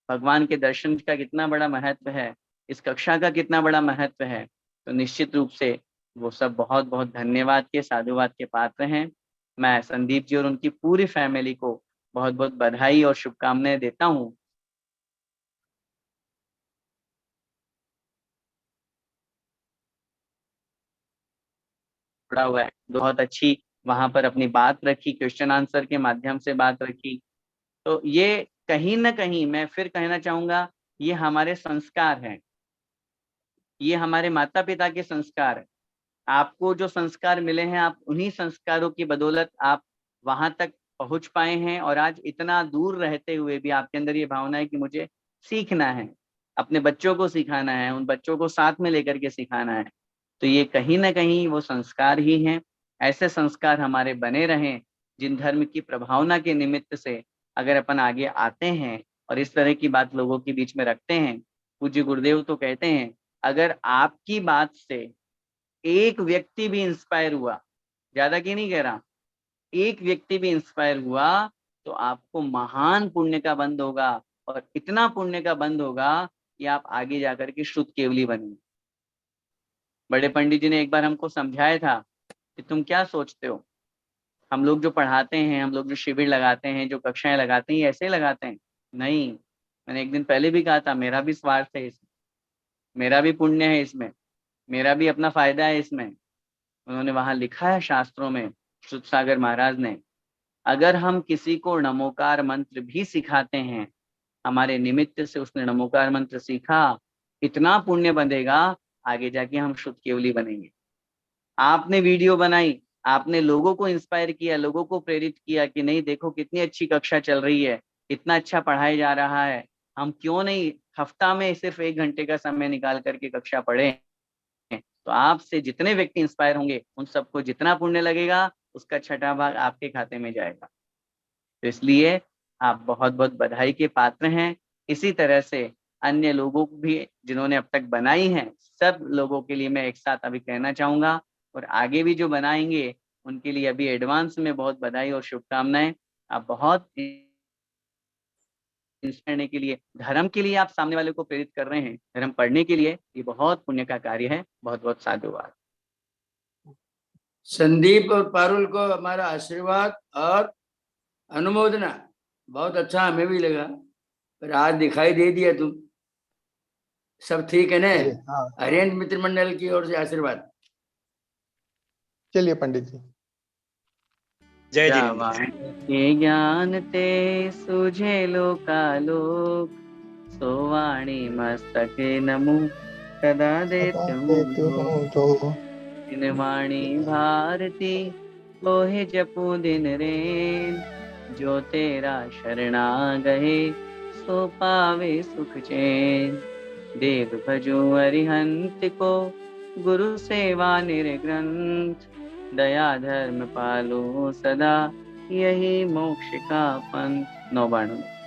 भगवान के दर्शन का कितना बड़ा महत्व है, इस कक्षा का कितना बड़ा महत्व है, तो निश्चित रूप से वो सब बहुत बहुत धन्यवाद के, साधुवाद के पात्र हैं। मैं संदीप जी और उनकी पूरी फैमिली को बहुत बहुत बधाई और शुभकामनाएं देता हूँ। पड़ा हुआ है, बहुत अच्छी वहां पर अपनी बात रखी, क्वेश्चन आंसर के माध्यम से बात रखी। तो ये कहीं ना कहीं मैं फिर कहना चाहूंगा, ये हमारे संस्कार हैं, ये हमारे माता पिता के संस्कार हैं। आपको जो संस्कार मिले हैं, आप उन्हीं संस्कारों की बदौलत आप वहां तक पहुंच पाए हैं, और आज इतना दूर रहते हुए भी आपके अंदर ये भावना है कि मुझे सीखना है, अपने बच्चों को सिखाना है, उन बच्चों को साथ में लेकर के सिखाना है। तो ये कहीं ना कहीं वो संस्कार ही हैं। ऐसे संस्कार हमारे बने रहें, जिन धर्म की प्रभावना के निमित्त से अगर अपन आगे आते हैं और इस तरह की बात लोगों के बीच में रखते हैं। पूज्य गुरुदेव तो कहते हैं, अगर आपकी बात से एक व्यक्ति भी इंस्पायर हुआ, ज्यादा की नहीं कह रहा, एक व्यक्ति भी इंस्पायर हुआ, तो आपको महान पुण्य का बंध होगा, और इतना पुण्य का बंध होगा कि आप आगे जाकर के शुद्ध केवली बनेंगे। बड़े पंडित जी ने एक बार हमको समझाया था कि तुम क्या सोचते हो, हम लोग जो पढ़ाते हैं, हम लोग जो शिविर लगाते हैं, जो कक्षाएं लगाते हैं, ऐसे ही लगाते हैं? नहीं, मैंने एक दिन पहले भी कहा था, मेरा भी स्वार्थ है इसमें, मेरा भी पुण्य है इसमें, मेरा भी अपना फायदा है इसमें। उन्होंने वहां लिखा है शास्त्रों में, शुद्ध सागर महाराज ने, अगर हम किसी को नमोकार मंत्र भी सिखाते हैं, हमारे निमित्त से उसने नमोकार मंत्र सीखा, इतना पुण्य बंधेगा, आगे जाके हम शुद्ध केवली बनेंगे। आपने वीडियो बनाई, आपने लोगों को इंस्पायर किया, लोगों को प्रेरित किया कि नहीं देखो कितनी अच्छी कक्षा चल रही है, इतना अच्छा पढ़ाया जा रहा है, हम क्यों नहीं हफ्ता में सिर्फ 1 घंटे का समय निकाल करके कक्षा पढ़े, तो आपसे जितने व्यक्ति इंस्पायर होंगे उन सबको जितना पुण्य लगेगा उसका 6वां भाग आपके खाते में जाएगा। तो इसलिए आप बहुत बहुत बधाई के पात्र हैं। इसी तरह से अन्य लोगों को भी जिन्होंने अब तक बनाई हैं, सब लोगों के लिए मैं एक साथ अभी कहना चाहूंगा, और आगे भी जो बनाएंगे उनके लिए अभी एडवांस में बहुत बधाई और शुभकामनाएं। आप बहुत करने के लिए, धर्म के लिए आप सामने वाले को प्रेरित कर रहे हैं, धर्म पढ़ने के लिए, ये बहुत पुण्य का कार्य है। बहुत बहुत साधुवाद। संदीप और पारुल को हमारा आशीर्वाद और अनुमोदना। बहुत अच्छा हमें भी लगा, पर आज दिखाई दे दिया तुम। सब ठीक है ना? हाँ, अरेंज मित्र मंडल की ओर से आशीर्वाद। चलिए पंडित जी। जय जावान के ज्ञान ते सुझे लोकालोक, सोवाणी मस्तके नमु सदा देत्यु वाणी भारती लोहे जपू दिन रेन, जो तेरा शरणा गए सो पावे सुख चैन। देव भजो अरिहंत को गुरु सेवा निर्ग्रंथ, दया धर्म पालो सदा यही मोक्ष का पंथ। 9 बाणों में।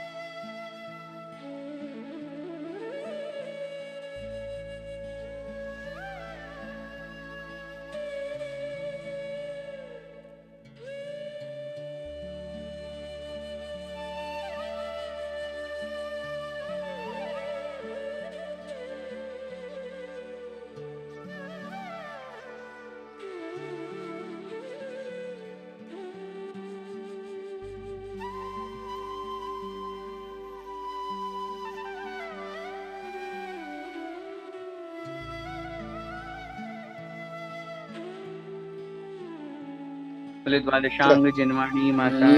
बोले द्वादशांग जिनवाणी माता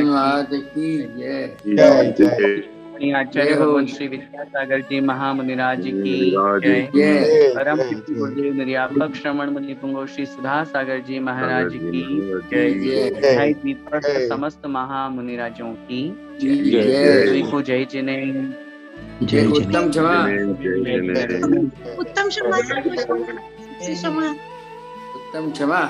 की जय। जय जय आचार्य भगवान श्री विद्यासागर जी महामुनिराज की जय। परम पूज्य गुरुदेव निर्यापक श्रवण मुनि पुंगव श्री सुधा सागर जी महाराज की जय। भाई दीपक समस्त महामुनिराजों की जय। को जय जिने जय उत्तम क्षमा। उत्तम क्षमा। उत्तम क्षमा।